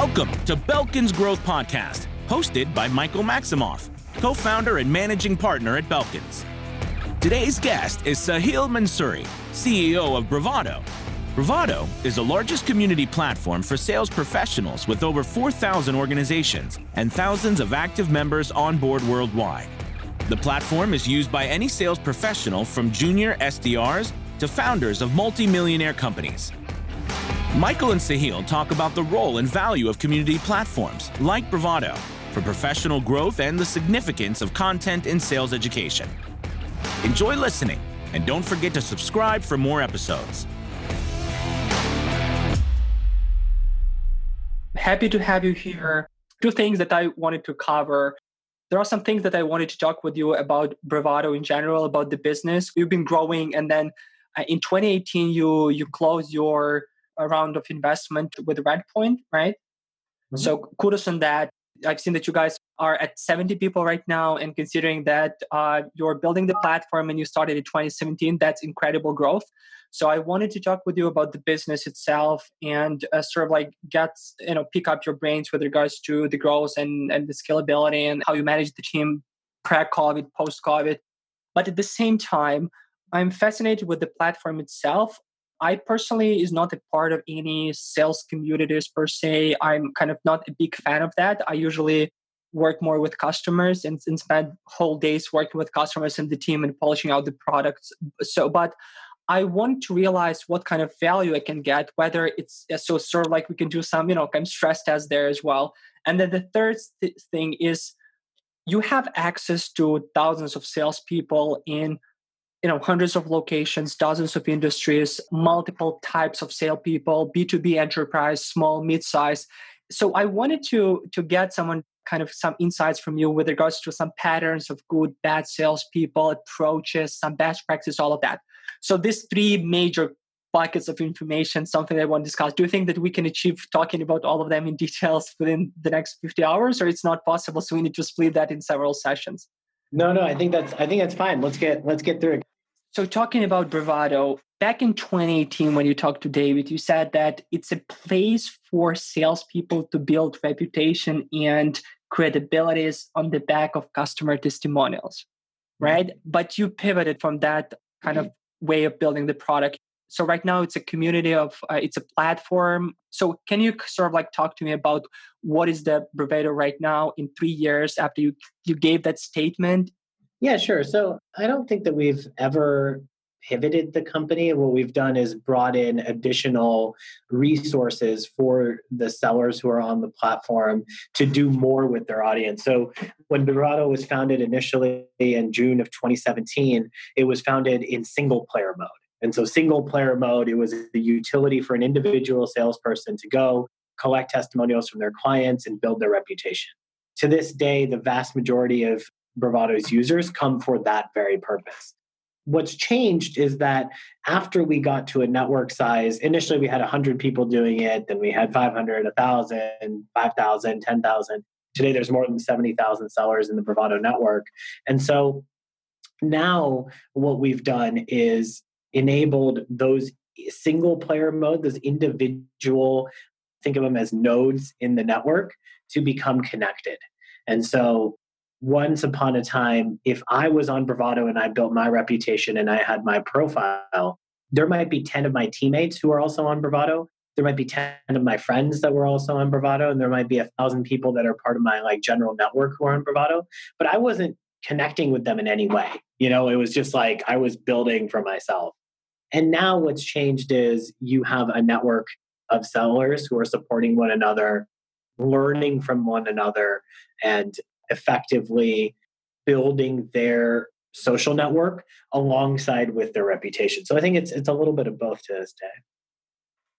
Welcome to Belkin's Growth Podcast, hosted by Michael Maximoff, co-founder and managing partner at Belkin's. Today's guest is Sahil Mansuri, CEO of Bravado. Bravado is the largest community platform for sales professionals with over 4,000 organizations and thousands of active members on board worldwide. The platform is used by any sales professional from junior SDRs to founders of multi-millionaire companies. Michael and Sahil talk about the role and value of community platforms like Bravado for professional growth and the significance of content in sales education. Enjoy listening, and don't forget to subscribe for more episodes. Happy to have you here. Two things that I wanted to cover. There are some things that I wanted to talk with you about Bravado in general, about the business. You've been growing, and then in 2018, you closed your round of investment with Redpoint, right? Mm-hmm. So kudos on that. I've seen that you guys are at 70 people right now, and considering that you're building the platform and you started in 2017, that's incredible growth. So I wanted to talk with you about the business itself and pick up your brains with regards to the growth and the scalability and how you manage the team pre-COVID, post-COVID. But at the same time, I'm fascinated with the platform itself. I personally is not a part of any sales communities per se. I'm kind of not a big fan of that. I usually work more with customers and spend whole days working with customers and the team and polishing out the products. But I want to realize what kind of value I can get, whether it's sort of like we can do some, kind of stress test there as well. And then the third thing is you have access to thousands of salespeople in hundreds of locations, dozens of industries, multiple types of salespeople, B2B enterprise, small, mid-size. So I wanted to get some insights from you with regards to some patterns of good, bad salespeople, approaches, some best practice, all of that. So these three major buckets of information, something I want to discuss. Do you think that we can achieve talking about all of them in details within the next 50 hours, or it's not possible? So we need to split that in several sessions. No, I think that's fine. Let's get through it. So talking about Bravado, back in 2018, when you talked to David, you said that it's a place for salespeople to build reputation and credibilities on the back of customer testimonials, right? Mm-hmm. But you pivoted from that kind of way of building the product. So right now it's a community it's a platform. So can you sort of talk to me about what is the Bravado right now in 3 years after you gave that statement? Yeah, sure. So I don't think that we've ever pivoted the company. What we've done is brought in additional resources for the sellers who are on the platform to do more with their audience. So when Bravado was founded initially in June of 2017, it was founded in single player mode. And so single player mode, it was the utility for an individual salesperson to go collect testimonials from their clients and build their reputation. To this day, the vast majority of Bravado's users come for that very purpose. What's changed is that after we got to a network size, initially we had 100 people doing it, then we had 500, 1,000, 5,000, 10,000. Today there's more than 70,000 sellers in the Bravado network. And so now what we've done is enabled those single player mode, those individual, think of them as nodes in the network, to become connected. And so once upon a time, if I was on Bravado and I built my reputation and I had my profile, there might be 10 of my teammates who are also on Bravado. There might be 10 of my friends that were also on Bravado. And there might be 1,000 people that are part of my general network who are on Bravado. But I wasn't connecting with them in any way. It was just I was building for myself. And now what's changed is you have a network of sellers who are supporting one another, learning from one another, and effectively building their social network alongside with their reputation. So I think it's a little bit of both to this day.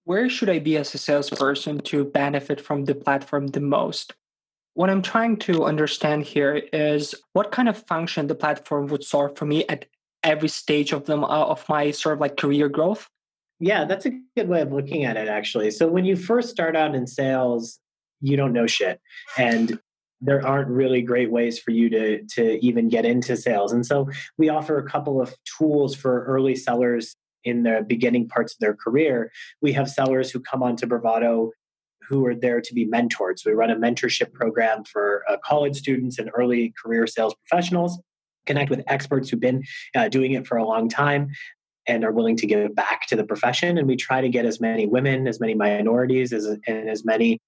Where should I be as a salesperson to benefit from the platform the most? What I'm trying to understand here is what kind of function the platform would serve for me at every stage of my sort of career growth. Yeah, that's a good way of looking at it, actually. So when you first start out in sales, you don't know shit. And there aren't really great ways for you to even get into sales. And so we offer a couple of tools for early sellers in the beginning parts of their career. We have sellers who come onto Bravado who are there to be mentored. So we run a mentorship program for college students and early career sales professionals, connect with experts who've been doing it for a long time and are willing to give back to the profession. And we try to get as many women, as many minorities, and as many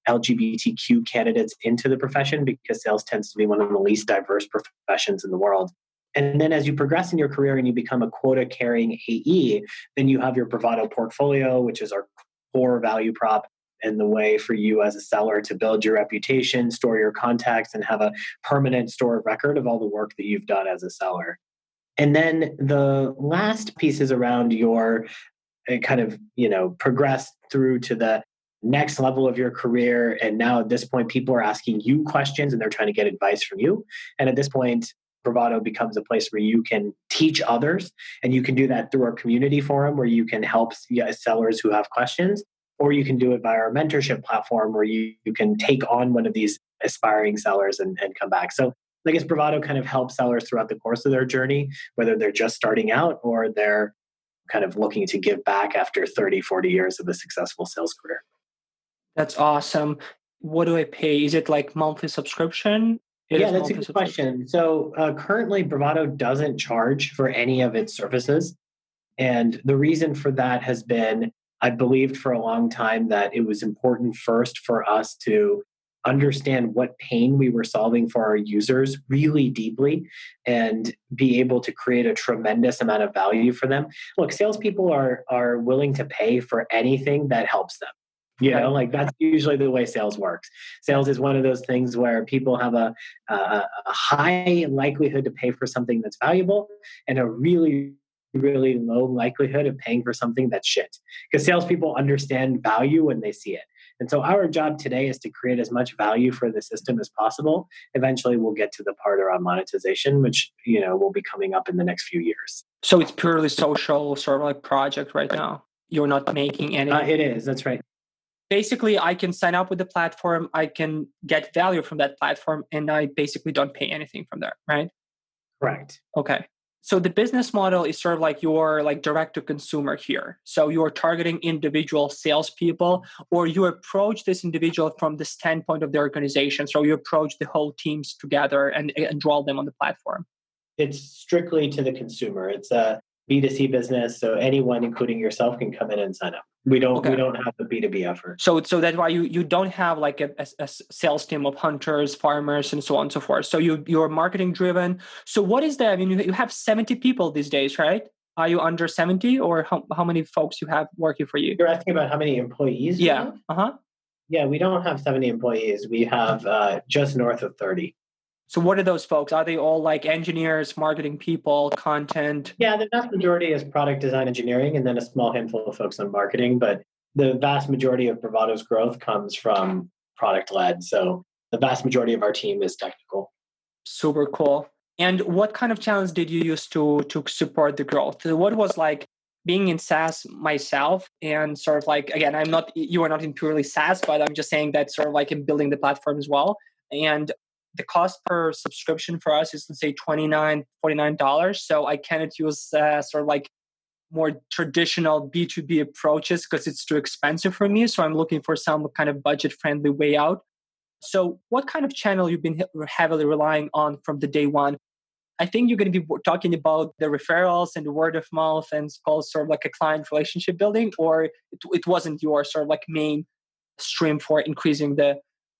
LGBTQ candidates into the profession, because sales tends to be one of the least diverse professions in the world. And then as you progress in your career and you become a quota-carrying AE, then you have your Bravado portfolio, which is our core value prop and the way for you as a seller to build your reputation, store your contacts, and have a permanent store of record of all the work that you've done as a seller. And then the last piece is around your kind of, progress through to the next level of your career. And now at this point, people are asking you questions and they're trying to get advice from you. And at this point, Bravado becomes a place where you can teach others. And you can do that through our community forum where you can help sellers who have questions, or you can do it via our mentorship platform where you can take on one of these aspiring sellers and come back. So I guess Bravado kind of helps sellers throughout the course of their journey, whether they're just starting out or they're kind of looking to give back after 30, 40 years of a successful sales career. That's awesome. What do I pay? Is it like monthly subscription? Yeah, that's a good question. So currently, Bravado doesn't charge for any of its services. And the reason for that has been, I believed for a long time that it was important first for us to understand what pain we were solving for our users really deeply and be able to create a tremendous amount of value for them. Look, salespeople are willing to pay for anything that helps them. Like that's usually the way sales works. Sales is one of those things where people have a high likelihood to pay for something that's valuable and a really, really low likelihood of paying for something that's shit. Because salespeople understand value when they see it. And so our job today is to create as much value for the system as possible. Eventually, we'll get to the part around monetization, which will be coming up in the next few years. So it's purely social sort of like project right now. You're not making any. It is. That's right. Basically, I can sign up with the platform. I can get value from that platform, and I basically don't pay anything from there, right? Correct. Okay. So the business model is sort of like your like direct to consumer here. So you're targeting individual salespeople, or you approach this individual from the standpoint of the organization. So you approach the whole teams together and draw them on the platform. It's strictly to the consumer. It's a B2C business, so anyone, including yourself, can come in and sign up. We don't have a B2B effort. So that's why you don't have like a sales team of hunters, farmers, and so on and so forth. So you're marketing driven. So what is that? I mean, you have 70 people these days, right? Are you under 70, or how many folks you have working for you? You're asking about how many employees? Yeah. Yeah, we don't have 70 employees. We have just north of 30. So what are those folks? Are they all like engineers, marketing people, content? Yeah, the vast majority is product design engineering, and then a small handful of folks on marketing. But the vast majority of Bravado's growth comes from product led. So the vast majority of our team is technical. Super cool. And what kind of challenge did you use to support the growth? What was like being in SaaS myself, and sort of like, again, you are not in purely SaaS, but I'm just saying that sort of like in building the platform as well. And the cost per subscription for us is, let's say, $29, $49. So I cannot use sort of like more traditional B2B approaches because it's too expensive for me. So I'm looking for some kind of budget-friendly way out. So what kind of channel you've been heavily relying on from the day one? I think you're going to be talking about the referrals and the word of mouth and it's called sort of like a client relationship building, or it wasn't your sort of like main stream for increasing the.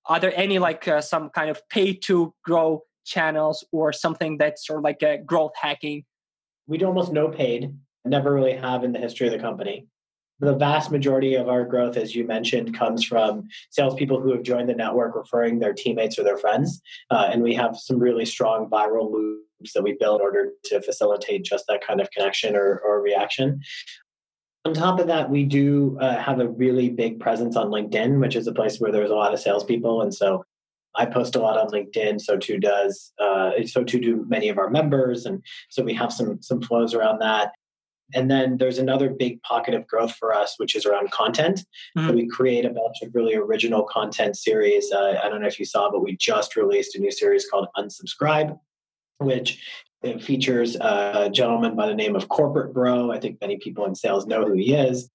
Are there any like some kind of pay to grow channels or something that's sort of like a growth hacking? We do almost no paid, never really have in the history of the company. The vast majority of our growth, as you mentioned, comes from salespeople who have joined the network referring their teammates or their friends. And we have some really strong viral loops that we build in order to facilitate just that kind of connection or reaction. On top of that, we do have a really big presence on LinkedIn, which is a place where there's a lot of salespeople. And so I post a lot on LinkedIn. So too do many of our members. And so we have some flows around that. And then there's another big pocket of growth for us, which is around content. Mm-hmm. So we create a bunch of really original content series. I don't know if you saw, but we just released a new series called Unsubscribe, which it features a gentleman by the name of Corporate Bro. I think many people in sales know who he is.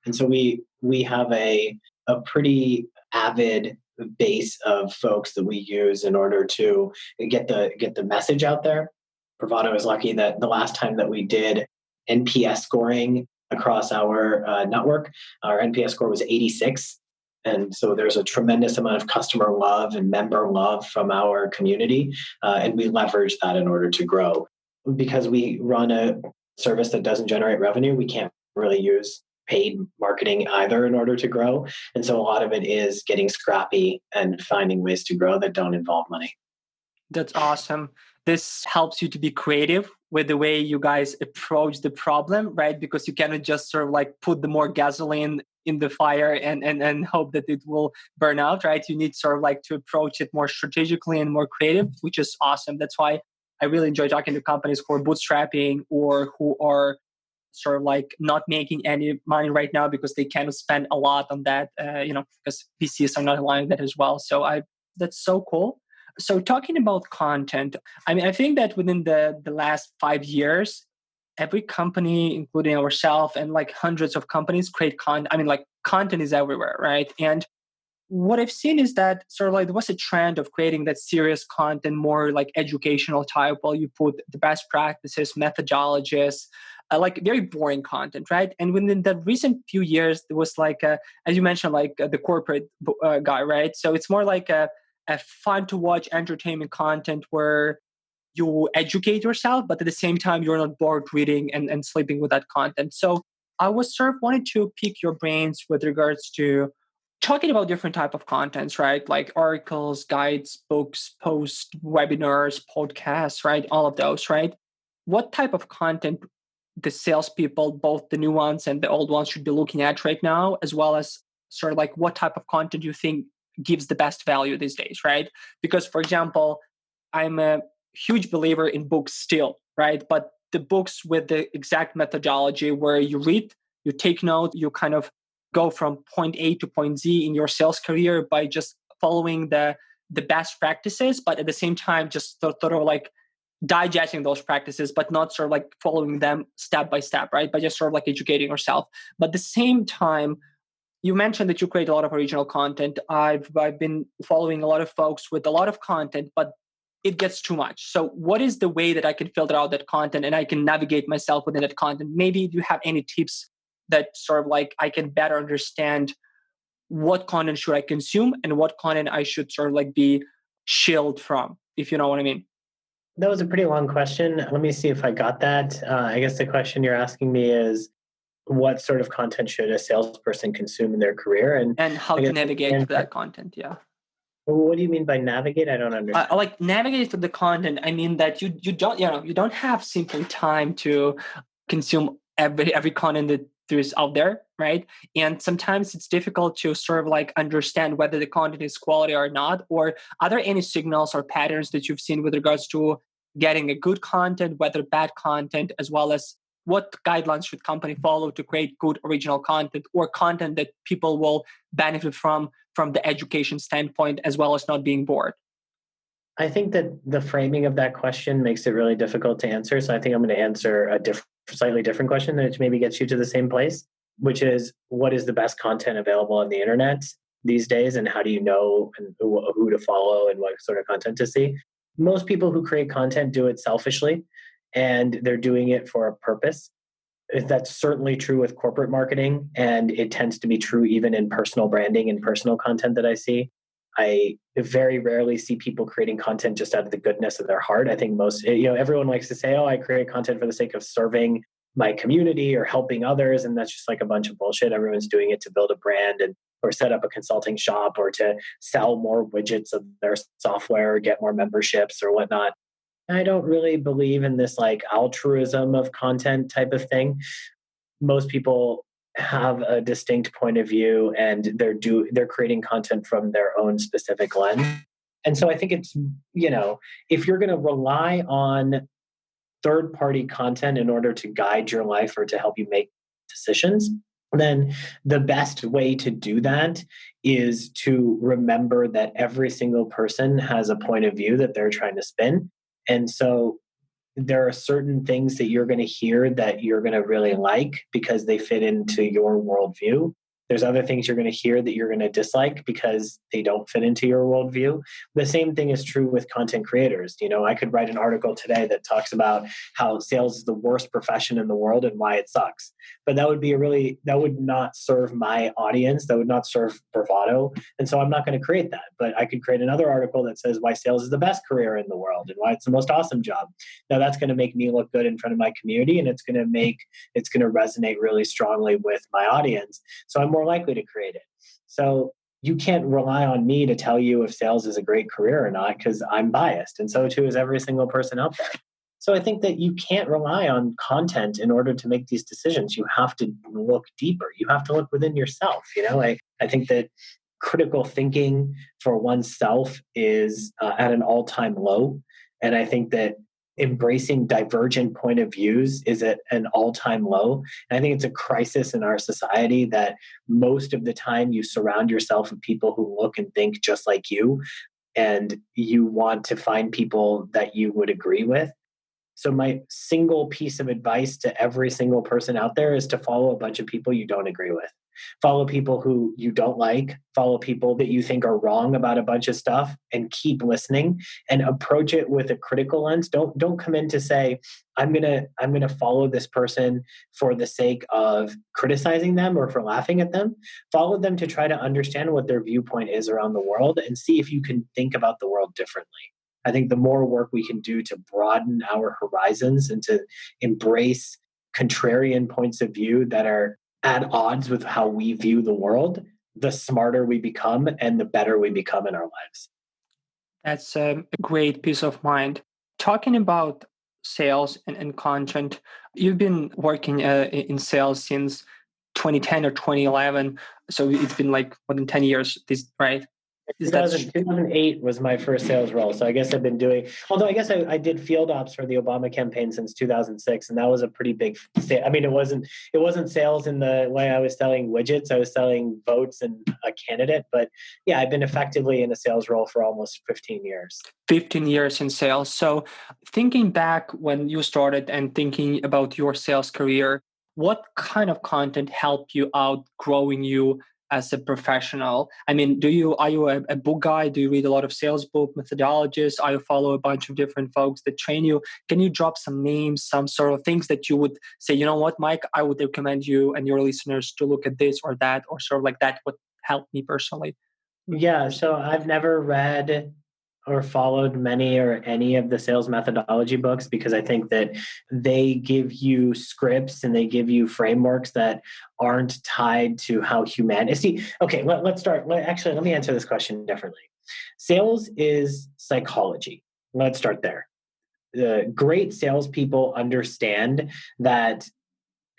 And so we have a pretty avid base of folks that we use in order to get the message out there. Bravado is lucky that the last time that we did NPS scoring across our network, our NPS score was 86. And so there's a tremendous amount of customer love and member love from our community. And we leverage that in order to grow. Because we run a service that doesn't generate revenue, we can't really use paid marketing either in order to grow. And so a lot of it is getting scrappy and finding ways to grow that don't involve money. That's awesome. This helps you to be creative with the way you guys approach the problem, right? Because you cannot just sort of like put the more gasoline in the fire and hope that it will burn out, right? You need sort of like to approach it more strategically and more creative, which is awesome. That's why I really enjoy talking to companies who are bootstrapping or who are sort of like not making any money right now because they cannot spend a lot on that, because VCs are not allowing that as well. So that's so cool. So talking about content, I mean, I think that within the last 5 years, every company, including ourselves and like hundreds of companies, create content. I mean, like content is everywhere, right? And what I've seen is that sort of like there was a trend of creating that serious content, more like educational type, while you put the best practices, methodologies, like very boring content, right? And within the recent few years, there was like, as you mentioned, like the corporate guy, right? So it's more like a fun to watch entertainment content where you educate yourself, but at the same time, you're not bored reading and sleeping with that content. So I was sort of wanting to pick your brains with regards to talking about different type of contents, right? Like articles, guides, books, posts, webinars, podcasts, right? All of those, right? What type of content the salespeople, both the new ones and the old ones, should be looking at right now, as well as sort of like what type of content you think gives the best value these days, right? Because, for example, I'm a huge believer in books still, right? But the books with the exact methodology where you read, you take note, you kind of go from point A to point Z in your sales career by just following the best practices, but at the same time, just sort of like digesting those practices, but not sort of like following them step by step, right? But just sort of like educating yourself. But at the same time, you mentioned that you create a lot of original content. I've been following a lot of folks with a lot of content, but it gets too much. So what is the way that I can filter out that content and I can navigate myself within that content? Maybe do you have any tips that sort of like I can better understand what content should I consume and what content I should sort of like be shielded from, if you know what I mean? That was a pretty long question. Let me see if I got that. I guess the question you're asking me is, what sort of content should a salesperson consume in their career? And how to navigate through that content, yeah. What do you mean by navigate? I don't understand. Like navigate through the content, I mean that you don't have simply time to consume every content that there's out there, right? And sometimes it's difficult to sort of like understand whether the content is quality or not. Or are there any signals or patterns that you've seen with regards to getting a good content, whether bad content, as well as what guidelines should company follow to create good original content or content that people will benefit from the education standpoint, as well as not being bored? I think that the framing of that question makes it really difficult to answer. So I think I'm going to answer a slightly different question that maybe gets you to the same place, which is, what is the best content available on the internet these days? And how do you know who to follow and what sort of content to see? Most people who create content do it selfishly, and they're doing it for a purpose. That's certainly true with corporate marketing, and it tends to be true even in personal branding and personal content that I see. I very rarely see people creating content just out of the goodness of their heart. I think everyone likes to say, oh, I create content for the sake of serving my community or helping others. And that's just like a bunch of bullshit. Everyone's doing it to build a brand or set up a consulting shop or to sell more widgets of their software or get more memberships or whatnot. I don't really believe in this like altruism of content type of thing. Most people have a distinct point of view and they're creating content from their own specific lens. And so I think it's, if you're going to rely on third-party content in order to guide your life or to help you make decisions, then the best way to do that is to remember that every single person has a point of view that they're trying to spin. And so there are certain things that you're going to hear that you're going to really like because they fit into your worldview. There's other things you're going to hear that you're going to dislike because they don't fit into your worldview. The same thing is true with content creators. I could write an article today that talks about how sales is the worst profession in the world and why it sucks. But that would not serve my audience. That would not serve Bravado. And so I'm not going to create that. But I could create another article that says why sales is the best career in the world and why it's the most awesome job. Now that's going to make me look good in front of my community, and it's going to resonate really strongly with my audience. So I'm more likely to create it. So you can't rely on me to tell you if sales is a great career or not, because I'm biased. And so too is every single person out there. So I think that you can't rely on content in order to make these decisions. You have to look deeper. You have to look within yourself. I think that critical thinking for oneself is at an all-time low. And I think that embracing divergent point of views is at an all-time low. And I think it's a crisis in our society that most of the time you surround yourself with people who look and think just like you, and you want to find people that you would agree with. So my single piece of advice to every single person out there is to follow a bunch of people you don't agree with. Follow people who you don't like, follow people that you think are wrong about a bunch of stuff, and keep listening and approach it with a critical lens. Don't come in to say, I'm gonna follow this person for the sake of criticizing them or for laughing at them. Follow them to try to understand what their viewpoint is around the world and see if you can think about the world differently. I think the more work we can do to broaden our horizons and to embrace contrarian points of view that are at odds with how we view the world, the smarter we become and the better we become in our lives. That's a great peace of mind. Talking about sales and content, you've been working in sales since 2010 or 2011. So it's been like more than 10 years, right? 2008 was my first sales role. So I guess I've been doing, although I guess I did field ops for the Obama campaign since 2006. And that was a pretty big, it wasn't sales in the way I was selling widgets. I was selling votes and a candidate. But yeah, I've been effectively in a sales role for almost 15 years. 15 years in sales. So thinking back when you started and thinking about your sales career, what kind of content helped you out growing you as a professional? I mean, are you a book guy? Do you read a lot of sales book methodologists? Are you follow a bunch of different folks that train you? Can you drop some names, some sort of things that you would say, you know what, Mike, I would recommend you and your listeners to look at this or that, or sort of like that would help me personally? Yeah, so I've never read or followed many or any of the sales methodology books because I think that they give you scripts and they give you frameworks that aren't tied to how humanity. Okay, let's start. Let me answer this question differently. Sales is psychology. Let's start there. Great salespeople understand that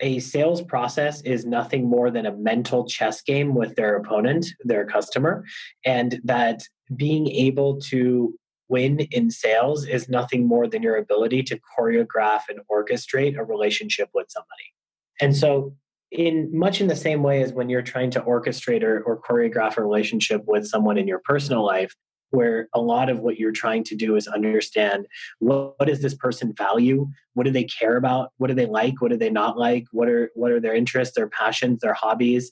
a sales process is nothing more than a mental chess game with their opponent, their customer, and that being able to win in sales is nothing more than your ability to choreograph and orchestrate a relationship with somebody. And so in the same way as when you're trying to orchestrate or choreograph a relationship with someone in your personal life, where a lot of what you're trying to do is understand what does this person value? What do they care about? What do they like? What do they not like? What are their interests, their passions, their hobbies?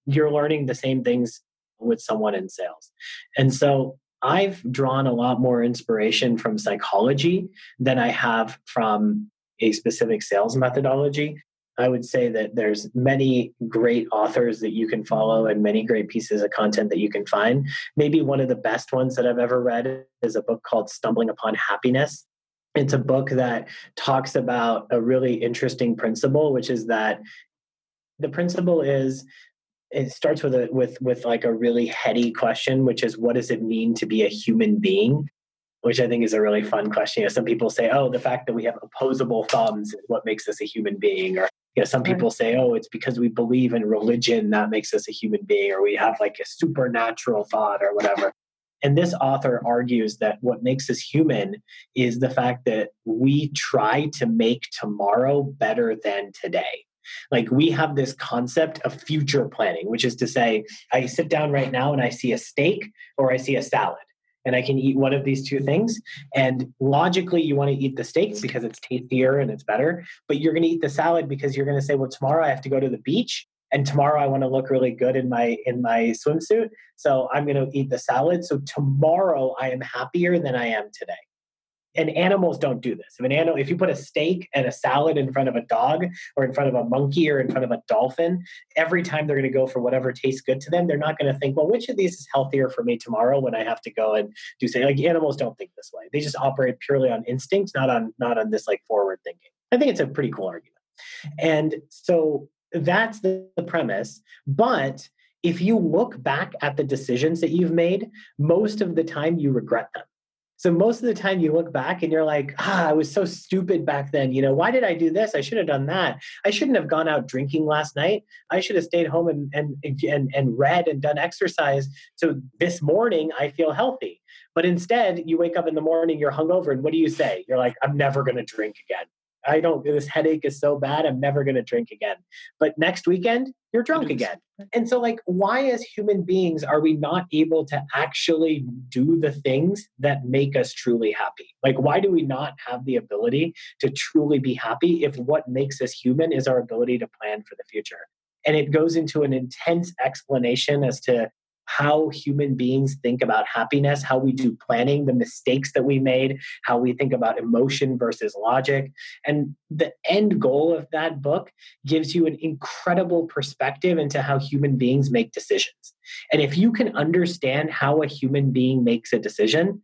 You're learning the same things with someone in sales. And so I've drawn a lot more inspiration from psychology than I have from a specific sales methodology. I would say that there's many great authors that you can follow and many great pieces of content that you can find. Maybe one of the best ones that I've ever read is a book called Stumbling Upon Happiness. It's a book that talks about a really interesting principle, which is that the principle is, it starts with like a really heady question, which is, what does it mean to be a human being? Which I think is a really fun question. Some people say, oh, the fact that we have opposable thumbs is what makes us a human being. Or some people say, oh, it's because we believe in religion that makes us a human being, or we have like a supernatural thought or whatever. And this author argues that what makes us human is the fact that we try to make tomorrow better than today. Like we have this concept of future planning, which is to say, I sit down right now and I see a steak or I see a salad. And I can eat one of these two things. And logically, you want to eat the steak because it's tastier and it's better. But you're going to eat the salad because you're going to say, well, tomorrow I have to go to the beach And tomorrow I want to look really good in my swimsuit. So I'm going to eat the salad. So tomorrow I am happier than I am today. And animals don't do this. If you put a steak and a salad in front of a dog or in front of a monkey or in front of a dolphin, every time they're going to go for whatever tastes good to them. They're not going to think, well, which of these is healthier for me tomorrow when I have to go and do something. Like animals don't think this way. They just operate purely on instinct, not on this like forward thinking. I think it's a pretty cool argument. And so that's the premise. But if you look back at the decisions that you've made, most of the time you regret them. So most of the time you look back and you're like, I was so stupid back then. Why did I do this? I should have done that. I shouldn't have gone out drinking last night. I should have stayed home and read and done exercise. So this morning I feel healthy. But instead you wake up in the morning, you're hungover. And what do you say? You're like, I'm never going to drink again. This headache is so bad, I'm never going to drink again. But next weekend, you're drunk again. And so why as human beings are we not able to actually do the things that make us truly happy? Why do we not have the ability to truly be happy if what makes us human is our ability to plan for the future? And it goes into an intense explanation as to how human beings think about happiness, how we do planning, the mistakes that we made, how we think about emotion versus logic. And the end goal of that book gives you an incredible perspective into how human beings make decisions. And if you can understand how a human being makes a decision,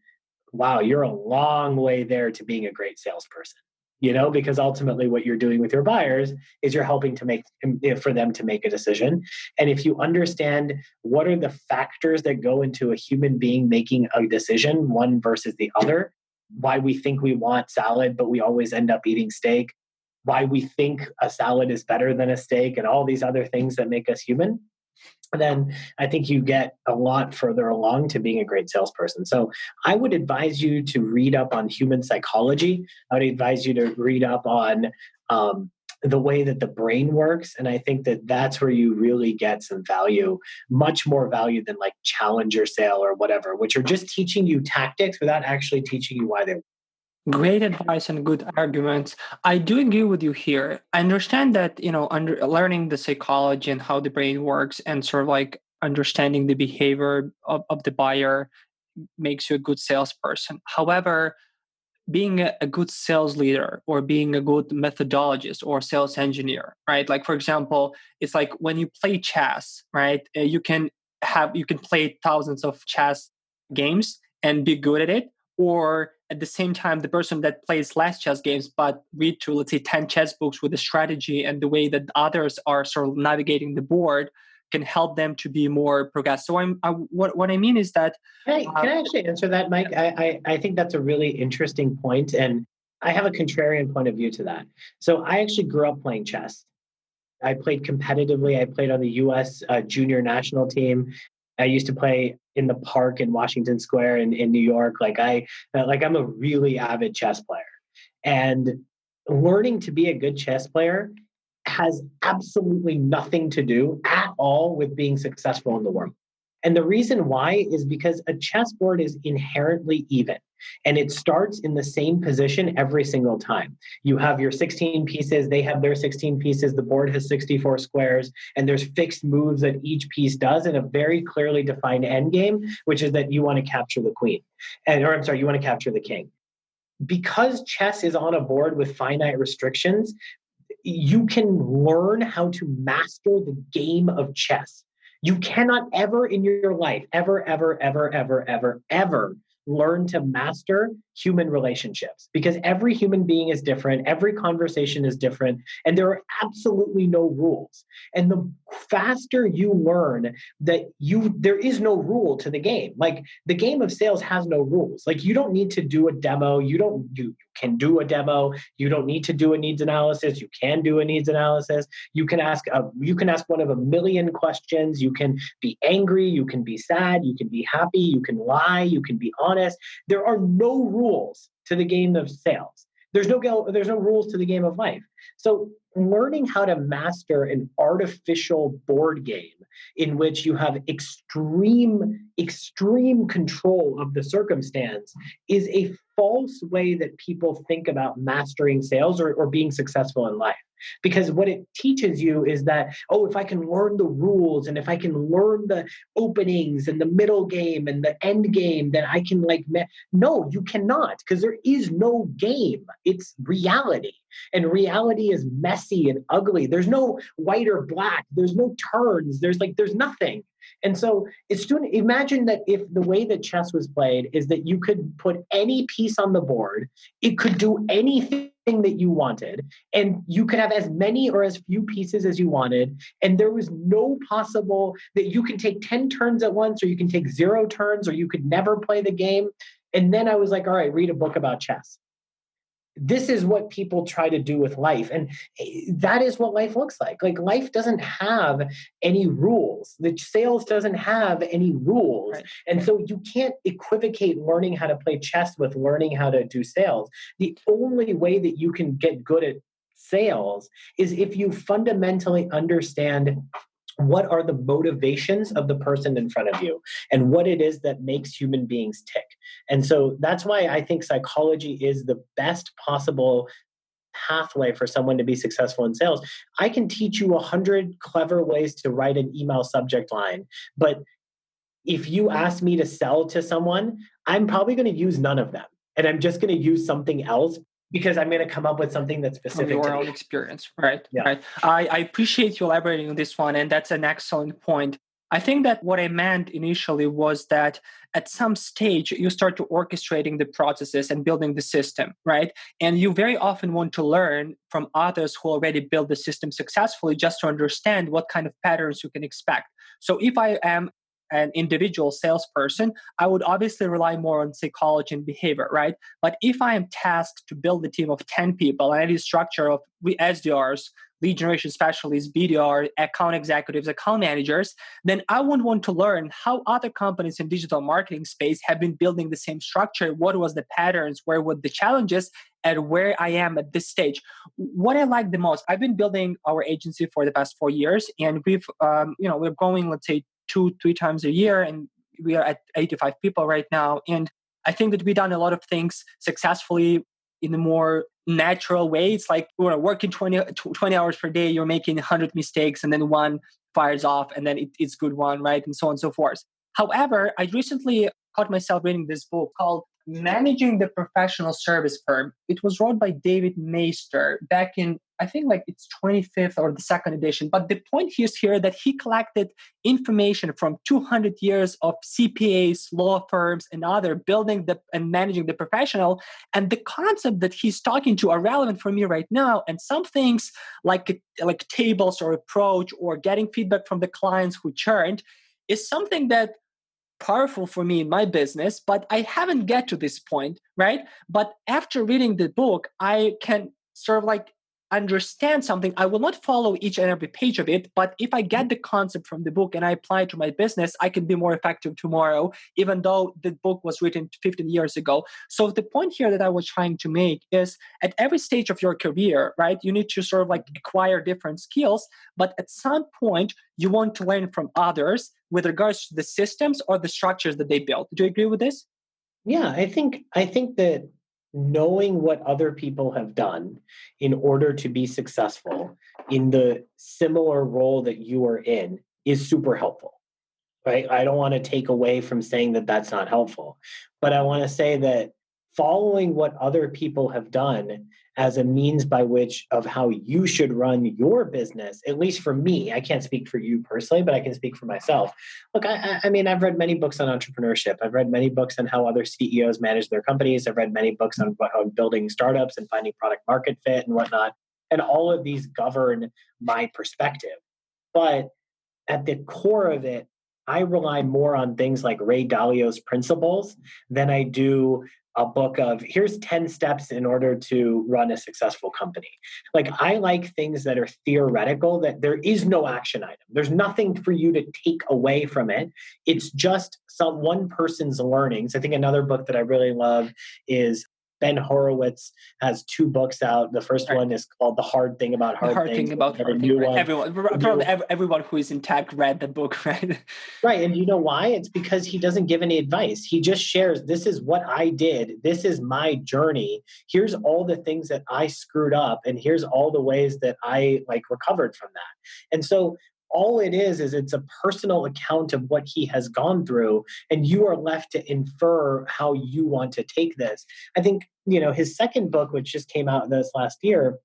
wow, you're a long way there to being a great salesperson. Because ultimately what you're doing with your buyers is you're helping for them to make a decision. And if you understand what are the factors that go into a human being making a decision, one versus the other, why we think we want salad, but we always end up eating steak, why we think a salad is better than a steak, and all these other things that make us human, then I think you get a lot further along to being a great salesperson. So I would advise you to read up on human psychology. I would advise you to read up on the way that the brain works. And I think that that's where you really get some value, much more value than Challenger sale or whatever, which are just teaching you tactics without actually teaching you why they work. Great advice and good arguments. I do agree with you here. I understand that, learning the psychology and how the brain works and sort of understanding the behavior of the buyer makes you a good salesperson. However, being a good sales leader or being a good methodologist or sales engineer, right? For example, it's when you play chess, right? You can play thousands of chess games and be good at it. Or at the same time, the person that plays less chess games but read through, let's say, 10 chess books with the strategy and the way that others are sort of navigating the board can help them to be more progressive. So what I mean is that... Can I actually answer that, Mike? I think that's a really interesting point, and I have a contrarian point of view to that. So I actually grew up playing chess. I played competitively. I played on the U.S. junior national team. I used to play in the park in Washington Square in New York. I'm a really avid chess player. And learning to be a good chess player has absolutely nothing to do at all with being successful in the world. And the reason why is because a chessboard is inherently even, and it starts in the same position every single time. You have your 16 pieces, they have their 16 pieces, the board has 64 squares, and there's fixed moves that each piece does in a very clearly defined end game, which is that you want to capture the queen, you want to capture the king. Because chess is on a board with finite restrictions, you can learn how to master the game of chess. You cannot ever in your life, ever learn to master human relationships, because every human being is different. Every conversation is different. And there are absolutely no rules. And the faster you learn that there is no rule to the game. The game of sales has no rules. You don't need to do a demo. You can do a demo. You don't need to do a needs analysis. You can do a needs analysis. You can ask one of a million questions. You can be angry. You can be sad. You can be happy. You can lie. You can be honest. There are no rules to the game of sales. There's no rules to the game of life. So learning how to master an artificial board game in which you have extreme control of the circumstance is a false way that people think about mastering sales or being successful in life. Because what it teaches you is that, oh, if I can learn the rules and if I can learn the openings and the middle game and the end game, then I can no, you cannot, because there is no game. It's reality. And reality is messy and ugly. There's no white or black. There's no turns. There's nothing. And so imagine that if the way that chess was played is that you could put any piece on the board, it could do anything that you wanted, and you could have as many or as few pieces as you wanted. And there was no possible that you can take 10 turns at once, or you can take 0 turns, or you could never play the game. And then I was like, all right, read a book about chess. This is what people try to do with life. And that is what life looks like. Like, life doesn't have any rules. The sales doesn't have any rules. Right. And so you can't equivocate learning how to play chess with learning how to do sales. The only way that you can get good at sales is if you fundamentally understand what are the motivations of the person in front of you and what it is that makes human beings tick. And so that's why I think psychology is the best possible pathway for someone to be successful in sales. I can teach you 100 clever ways to write an email subject line, but if you ask me to sell to someone, I'm probably going to use none of them. And I'm just going to use something else, because I'm going to come up with something that's specific from to your own experience, right? Yeah. Right. I appreciate you elaborating on this one, and that's an excellent point. I think that what I meant initially was that at some stage you start to orchestrating the processes and building the system, right? And you very often want to learn from others who already built the system successfully, just to understand what kind of patterns you can expect. So if I am an individual salesperson, I would obviously rely more on psychology and behavior, right? But if I am tasked to build a team of 10 people and any structure of SDRs, lead generation specialists, BDR, account executives, account managers, then I would want to learn how other companies in digital marketing space have been building the same structure. What was the patterns? Where were the challenges? And where I am at this stage. What I like the most, I've been building our agency for the past 4 years, and we're growing, let's say, 2-3 times a year, and we are at 85 people right now. And I think that we've done a lot of things successfully in a more natural way. It's like we're working 20 hours per day, you're making 100 mistakes, and then one fires off, and then it's good one, right? And so on and so forth. However, I recently caught myself reading this book called Managing the Professional Service Firm. It was wrote by David Maister back in, I think it's 25th or the second edition. But the point is here that he collected information from 200 years of CPAs, law firms, and other building and managing the professional. And the concept that he's talking to are relevant for me right now. And some things like tables or approach or getting feedback from the clients who churned is something that powerful for me in my business, but I haven't get to this point, right? But after reading the book, I can sort of understand something. I will not follow each and every page of it, but if I get the concept from the book and I apply it to my business, I can be more effective tomorrow, even though the book was written 15 years ago. So the point here that I was trying to make is at every stage of your career, right, you need to sort of acquire different skills, but at some point you want to learn from others with regards to the systems or the structures that they built. Do you agree with this? Yeah, I think that knowing what other people have done in order to be successful in the similar role that you are in is super helpful, right? I don't want to take away from saying that that's not helpful, but I want to say that following what other people have done as a means by which of how you should run your business, at least for me, I can't speak for you personally, but I can speak for myself. Look, I mean, I've read many books on entrepreneurship. I've read many books on how other CEOs manage their companies. I've read many books on building startups and finding product market fit and whatnot. And all of these govern my perspective. But at the core of it, I rely more on things like Ray Dalio's principles than I do a book of here's 10 steps in order to run a successful company. I like things that are theoretical, that there is no action item. There's nothing for you to take away from it. It's just one person's learnings. I think another book that I really love is Ben Horowitz has 2 books out. The first one is called The Hard Thing About Hard Things. Right? Everyone who is in tech read the book, right? Right. And you know why? It's because he doesn't give any advice. He just shares, this is what I did. This is my journey. Here's all the things that I screwed up. And here's all the ways that I recovered from that. And so all it is it's a personal account of what he has gone through. And you are left to infer how you want to take this. I think, his second book, which just came out this last year,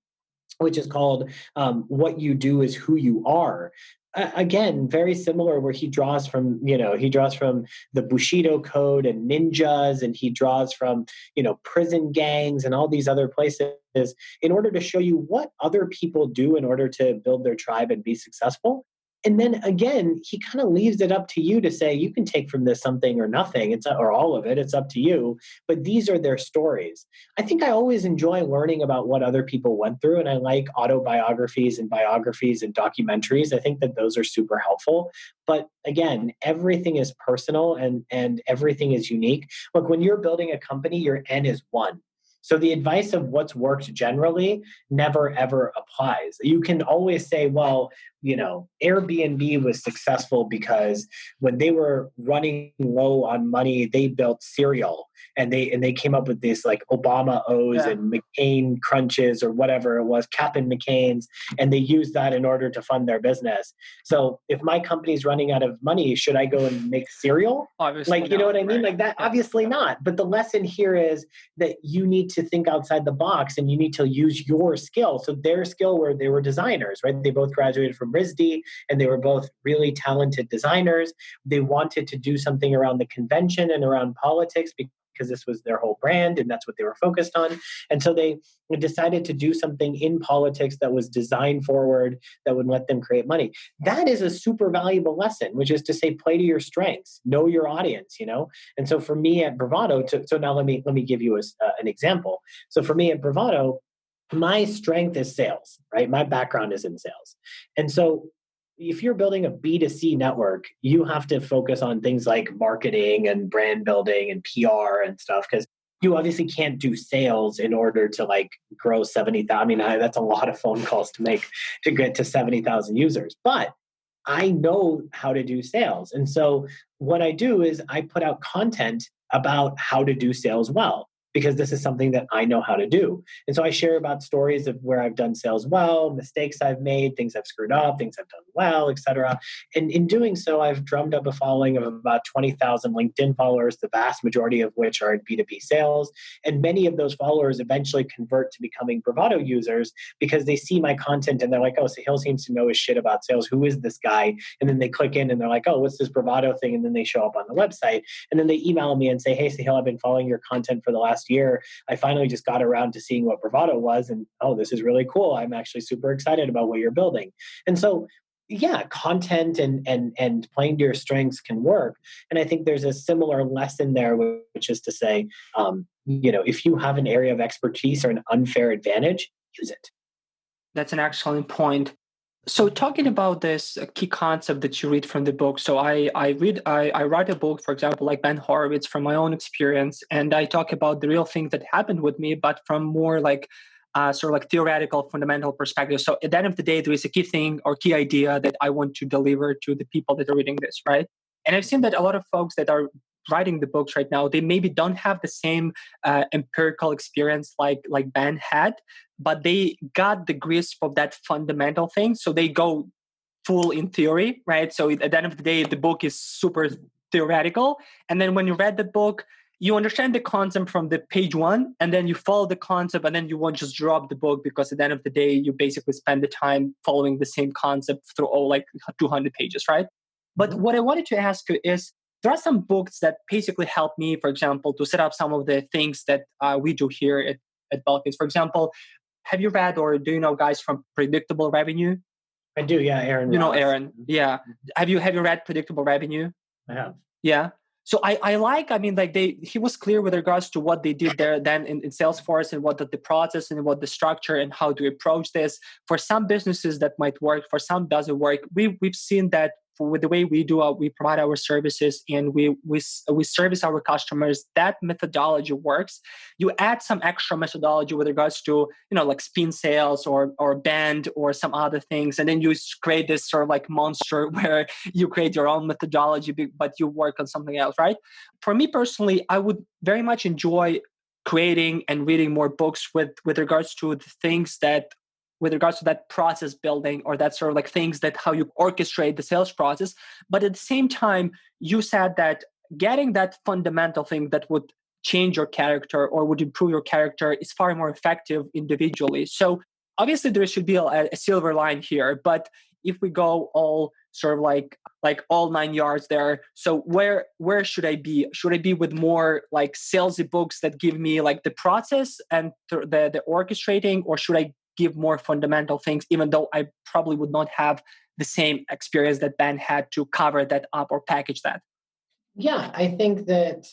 which is called What You Do Is Who You Are. Again, very similar, where he draws from the Bushido code and ninjas, and he draws from, prison gangs and all these other places in order to show you what other people do in order to build their tribe and be successful. And then again, he kind of leaves it up to you to say, you can take from this something or nothing, or all of it. It's up to you. But these are their stories. I think I always enjoy learning about what other people went through. And I like autobiographies and biographies and documentaries. I think that those are super helpful. But again, everything is personal and everything is unique. Look, when you're building a company, your N is 1. So the advice of what's worked generally never, ever applies. You can always say, well, Airbnb was successful because when they were running low on money, they built cereal and they came up with this Obama O's and McCain crunches or whatever it was, Cap'n McCain's, and they used that in order to fund their business. So if my company's running out of money, should I go and make cereal? Obviously you know what I mean? Right? Like that, obviously not. But the lesson here is that you need to think outside the box and you need to use your skill. So their skill where they were designers, right? They both graduated from RISD and they were both really talented designers. They wanted to do something around the convention and around politics because this was their whole brand and that's what they were focused on. And so they decided to do something in politics that was design forward, that would let them create money. That is a super valuable lesson, which is to say, play to your strengths, know your audience, And so for me at Bravado, so now let me give you an example. So for me at Bravado, my strength is sales, right? My background is in sales. And so if you're building a B2C network, you have to focus on things like marketing and brand building and PR and stuff, because you obviously can't do sales in order to grow 70,000. I mean, that's a lot of phone calls to make to get to 70,000 users. But I know how to do sales. And so what I do is I put out content about how to do sales well, because this is something that I know how to do. And so I share about stories of where I've done sales well, mistakes I've made, things I've screwed up, things I've done well, et cetera. And in doing so, I've drummed up a following of about 20,000 LinkedIn followers, the vast majority of which are in B2B sales. And many of those followers eventually convert to becoming Bravado users because they see my content and they're like, oh, Sahil seems to know his shit about sales. Who is this guy? And then they click in and they're like, oh, what's this Bravado thing? And then they show up on the website. And then they email me and say, hey, Sahil, I've been following your content for the last year. I finally just got around to seeing what Bravado was. And oh, this is really cool. I'm actually super excited about what you're building. And so, yeah, content and playing to your strengths can work. And I think there's a similar lesson there, which is to say, if you have an area of expertise or an unfair advantage, use it. That's an excellent point. So talking about this key concept that you read from the book, so I write a book, for example, like Ben Horowitz, from my own experience, and I talk about the real thing that happened with me, but from more theoretical, fundamental perspective. So at the end of the day, there is a key thing or key idea that I want to deliver to the people that are reading this, right? And I've seen that a lot of folks that are writing the books right now, they maybe don't have the same empirical experience like Ben had, but they got the grasp of that fundamental thing. So they go full in theory, right? So at the end of the day, the book is super theoretical. And then when you read the book, you understand the concept from the page 1, and then you follow the concept, and then you won't just drop the book, because at the end of the day, you basically spend the time following the same concept through all 200 pages, right? But what I wanted to ask you is, there are some books that basically help me, for example, to set up some of the things that we do here at Balkans. For example, have you read or do you know guys from Predictable Revenue? I do, yeah, Aaron. You know Aaron, yeah. Have you read Predictable Revenue? I have. Yeah. So he was clear with regards to what they did there then in Salesforce, and what the process and what the structure and how to approach this. For some businesses that might work, for some doesn't work. We've seen that with the way we provide our services and we service our customers, that methodology works. You add some extra methodology with regards to, like spin sales or band or some other things, and then you create this sort of like monster where you create your own methodology, but you work on something else, right? For me personally, I would very much enjoy creating and reading more books with regards to the things that, with regards to that process building, or that sort of like things that how you orchestrate the sales process. But at the same time, you said that getting that fundamental thing that would change your character or would improve your character is far more effective individually. So obviously there should be a silver line here, but if we go all sort of like all 9 yards there, so where should I be? Should I be with more like salesy books that give me like the process and the orchestrating, or should I give more fundamental things, even though I probably would not have the same experience that Ben had to cover that up or package that? Yeah, I think that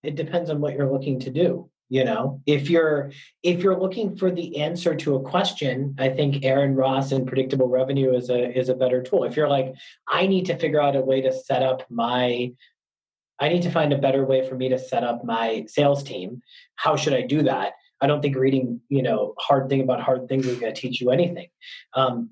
it depends on what you're looking to do. If you're looking for the answer to a question, I think Aaron Ross and predictable revenue is a better tool. If you're like, I need to figure out a way to set up I need to find a better way for me to set up my sales team. How should I do that? I don't think reading, hard thing about hard things is going to teach you anything.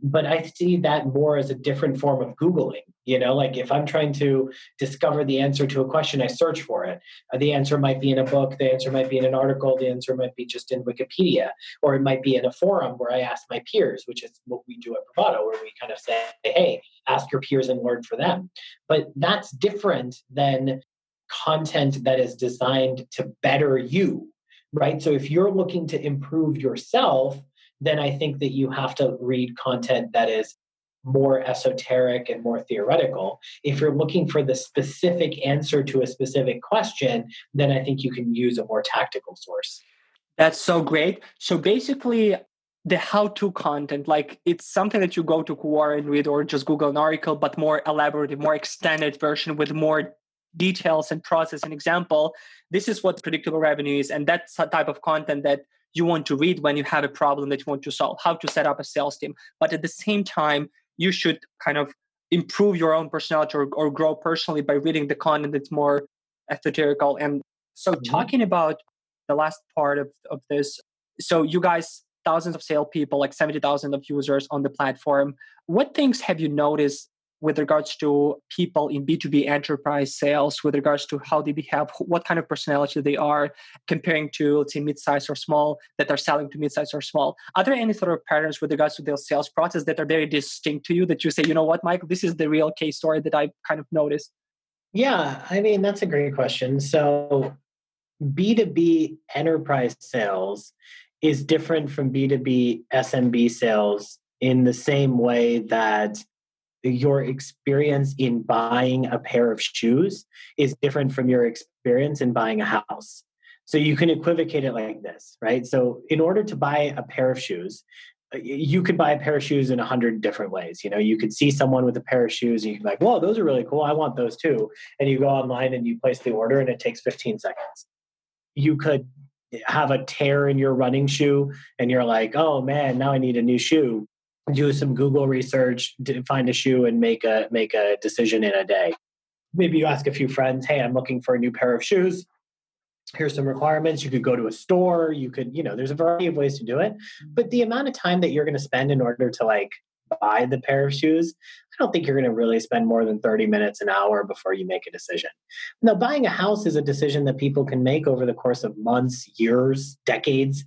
But I see that more as a different form of Googling. Like if I'm trying to discover the answer to a question, I search for it. The answer might be in a book. The answer might be in an article. The answer might be just in Wikipedia, or it might be in a forum where I ask my peers, which is what we do at Bravado, where we kind of say, hey, ask your peers and learn for them. But that's different than content that is designed to better you. Right. So if you're looking to improve yourself, then I think that you have to read content that is more esoteric and more theoretical. If you're looking for the specific answer to a specific question, then I think you can use a more tactical source. That's so great. So basically, the how-to content, like it's something that you go to Quora and read, or just Google an article, but more elaborate, more extended version with more details and process and example. This is what predictable revenue is, and that's a type of content that you want to read when you have a problem that you want to solve, how to set up a sales team. But at the same time, you should kind of improve your own personality or grow personally by reading the content that's more esoterical. And so talking about the last part of this, so you guys, thousands of salespeople, like 70,000 of users on the platform. What things have you noticed with regards to people in B2B enterprise sales, with regards to how they behave, what kind of personality they are, comparing to, let's say, mid-size or small, that are selling to mid-size or small? Are there any sort of patterns with regards to their sales process that are very distinct to you, that you say, you know what, Michael, this is the real case story that I kind of noticed? Yeah, I mean, that's a great question. So B2B enterprise sales is different from B2B SMB sales in the same way that your experience in buying a pair of shoes is different from your experience in buying a house. So you can equivocate it like this, right? So in order to buy a pair of shoes, you could buy a pair of shoes in 100 different ways. You could see someone with a pair of shoes and you can be like, whoa, those are really cool. I want those too. And you go online and you place the order and it takes 15 seconds. You could have a tear in your running shoe and you're like, oh man, now I need a new shoe. Do some Google research to find a shoe and make a decision in a day. Maybe you ask a few friends, hey, I'm looking for a new pair of shoes. Here's some requirements. You could go to a store. You could, there's a variety of ways to do it. But the amount of time that you're going to spend in order to buy the pair of shoes, I don't think you're going to really spend more than 30 minutes, an hour before you make a decision. Now, buying a house is a decision that people can make over the course of months, years, decades.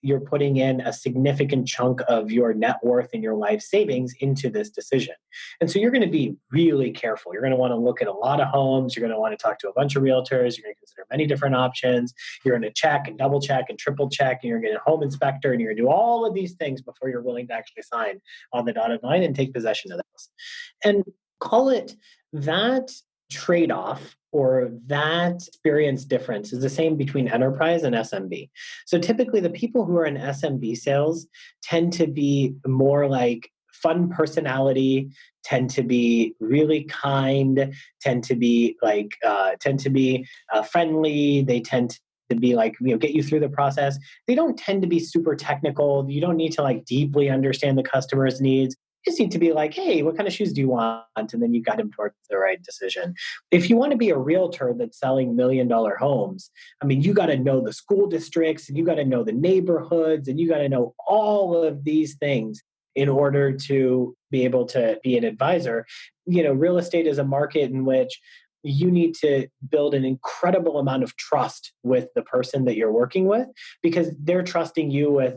You're putting in a significant chunk of your net worth and your life savings into this decision. And so you're going to be really careful. You're going to want to look at a lot of homes. You're going to want to talk to a bunch of realtors. You're going to consider many different options. You're going to check and double check and triple check. And you're going to get a home inspector. And you're going to do all of these things before you're willing to actually sign on the dotted line and take possession of this. And call it that trade-off or that experience difference is the same between enterprise and SMB. So typically the people who are in SMB sales tend to be more like fun personality, tend to be really kind, tend to be friendly. They tend to be get you through the process. They don't tend to be super technical. You don't need to deeply understand the customer's needs. just need to be like, hey, what kind of shoes do you want? And then you got him towards the right decision. If you want to be a realtor that's selling $1 million homes, I mean, you got to know the school districts and you got to know the neighborhoods and you got to know all of these things in order to be able to be an advisor. Real estate is a market in which you need to build an incredible amount of trust with the person that you're working with, because they're trusting you with,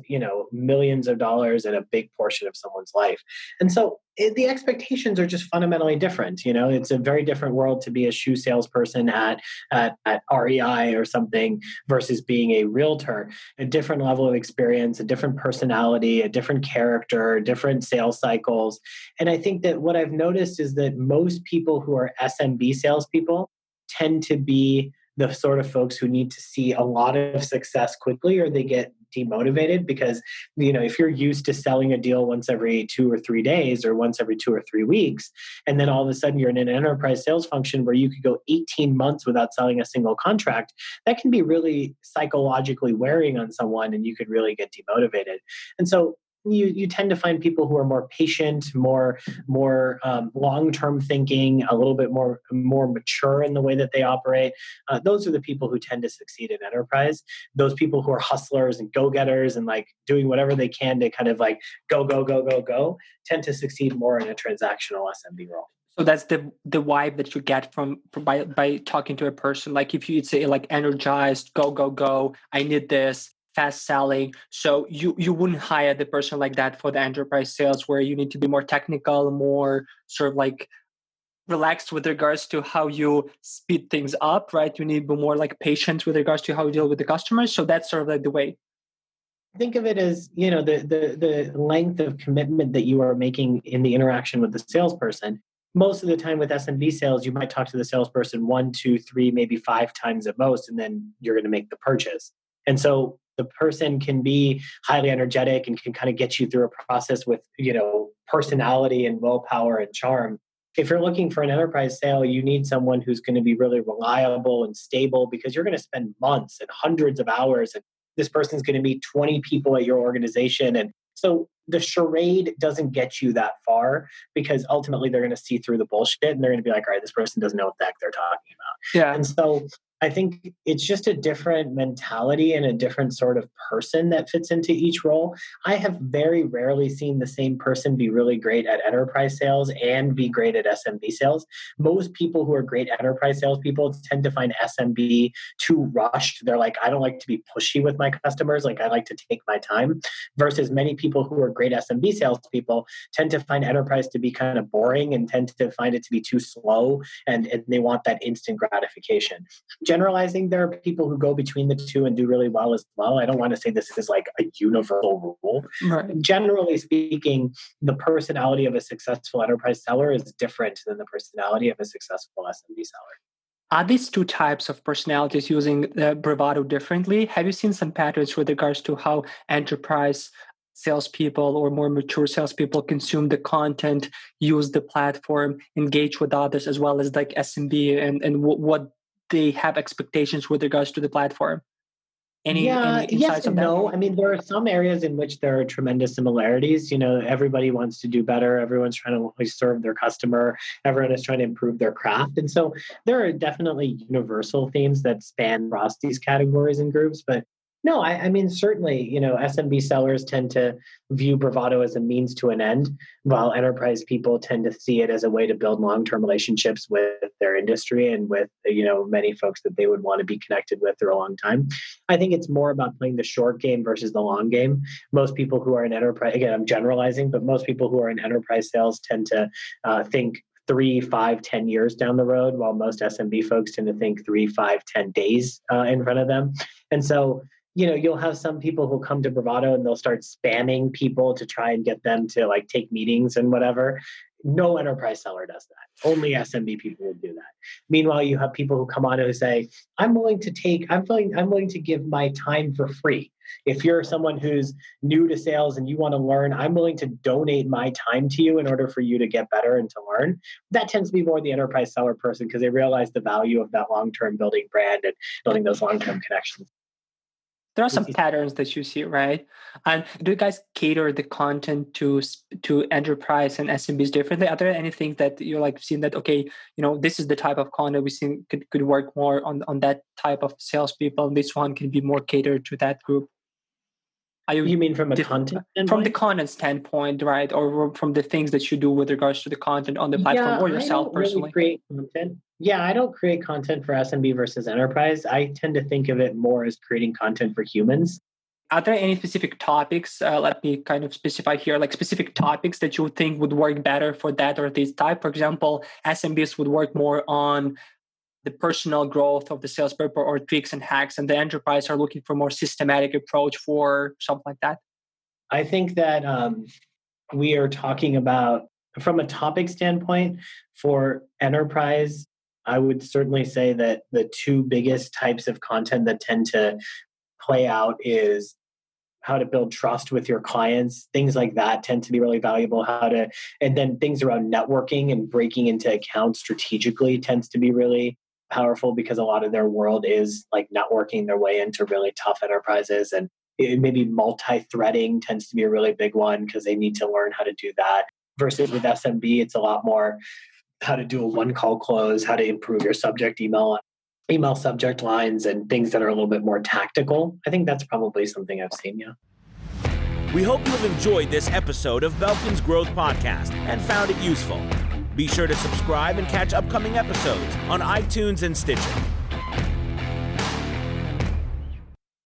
millions of dollars and a big portion of someone's life. And so the expectations are just fundamentally different. It's a very different world to be a shoe salesperson at REI or something versus being a realtor. A different level of experience, a different personality, a different character, different sales cycles. And I think that what I've noticed is that most people who are SMB salespeople tend to be the sort of folks who need to see a lot of success quickly, or they get demotivated because, if you're used to selling a deal once every 2 or 3 days or once every 2 or 3 weeks, and then all of a sudden you're in an enterprise sales function where you could go 18 months without selling a single contract, that can be really psychologically wearing on someone and you could really get demotivated. And so you tend to find people who are more patient, more long-term thinking, a little bit more mature in the way that they operate. Those are the people who tend to succeed in enterprise. Those people who are hustlers and go-getters and like doing whatever they can to kind of like go tend to succeed more in a transactional SMB role. So that's the vibe that you get by talking to a person. Like if you'd say like energized, go, I need this, fast selling. So you wouldn't hire the person like that for the enterprise sales, where you need to be more technical, more sort of like relaxed with regards to how you speed things up, right? You need to be more like patient with regards to how you deal with the customers. So that's sort of like the way. Think of it as, the length of commitment that you are making in the interaction with the salesperson. Most of the time with SMB sales, you might talk to the salesperson 1, 2, 3, maybe 5 times at most, and then you're going to make the purchase. And so the person can be highly energetic and can kind of get you through a process with, personality and willpower and charm. If you're looking for an enterprise sale, you need someone who's going to be really reliable and stable, because you're going to spend months and hundreds of hours, and this person's going to meet 20 people at your organization. And so the charade doesn't get you that far, because ultimately they're going to see through the bullshit and they're going to be like, all right, this person doesn't know what the heck they're talking about. Yeah. And so I think it's just a different mentality and a different sort of person that fits into each role. I have very rarely seen the same person be really great at enterprise sales and be great at SMB sales. Most people who are great enterprise salespeople tend to find SMB too rushed. They're like, I don't like to be pushy with my customers. Like, I like to take my time. Versus many people who are great SMB salespeople tend to find enterprise to be kind of boring and tend to find it to be too slow, and they want that instant gratification. Generalizing, there are people who go between the two and do really well as well. I don't want to say this is like a universal rule. Right. Generally speaking, the personality of a successful enterprise seller is different than the personality of a successful SMB seller. Are these two types of personalities using Bravado differently? Have you seen some patterns with regards to how enterprise salespeople or more mature salespeople consume the content, use the platform, engage with others, as well as like SMB and what they have expectations with regards to the platform? Any insights yes on and that? no. I mean, there are some areas in which there are tremendous similarities. Everybody wants to do better. Everyone's trying to serve their customer. Everyone is trying to improve their craft. And so there are definitely universal themes that span across these categories and groups. But no, I mean, certainly, SMB sellers tend to view Bravado as a means to an end, while enterprise people tend to see it as a way to build long-term relationships with their industry and with, many folks that they would want to be connected with for a long time. I think it's more about playing the short game versus the long game. Most people who are in enterprise, again, I'm generalizing, but most people who are in enterprise sales tend to think 3, 5, 10 years down the road, while most SMB folks tend to think 3, 5, 10 days in front of them. And so, you'll have some people who come to Bravado and they'll start spamming people to try and get them to like take meetings and whatever. No enterprise seller does that. Only SMB people would do that. Meanwhile, you have people who come on who say, I'm willing to give my time for free. If you're someone who's new to sales and you want to learn, I'm willing to donate my time to you in order for you to get better and to learn. That tends to be more the enterprise seller person, because they realize the value of that long-term building brand and building those long-term connections. There are some patterns that you see, right? And do you guys cater the content to enterprise and SMBs differently? Are there anything that you're like seeing that, okay, this is the type of content we think could work more on that type of salespeople, and this one can be more catered to that group? You mean from a content standpoint? From the content standpoint, right? Or from the things that you do with regards to the content on the platform or yourself personally? Really create content. Yeah, I don't create content for SMB versus enterprise. I tend to think of it more as creating content for humans. Are there any specific topics, let me kind of specify here, like specific topics that you think would work better for that or this type? For example, SMBs would work more on the personal growth of the salesperson or tricks and hacks, and the enterprise are looking for more systematic approach for something like that? I think that we are talking about, from a topic standpoint, for enterprise, I would certainly say that the two biggest types of content that tend to play out is how to build trust with your clients. Things like that tend to be really valuable. And then things around networking and breaking into accounts strategically tends to be really powerful, because a lot of their world is like networking their way into really tough enterprises. And maybe multi-threading tends to be a really big one, because they need to learn how to do that. Versus with SMB, it's a lot more how to do a one-call close, how to improve your email subject lines, and things that are a little bit more tactical. I think that's probably something I've seen, yeah. We hope you have enjoyed this episode of Belkin's Growth Podcast and found it useful. Be sure to subscribe and catch upcoming episodes on iTunes and Stitcher.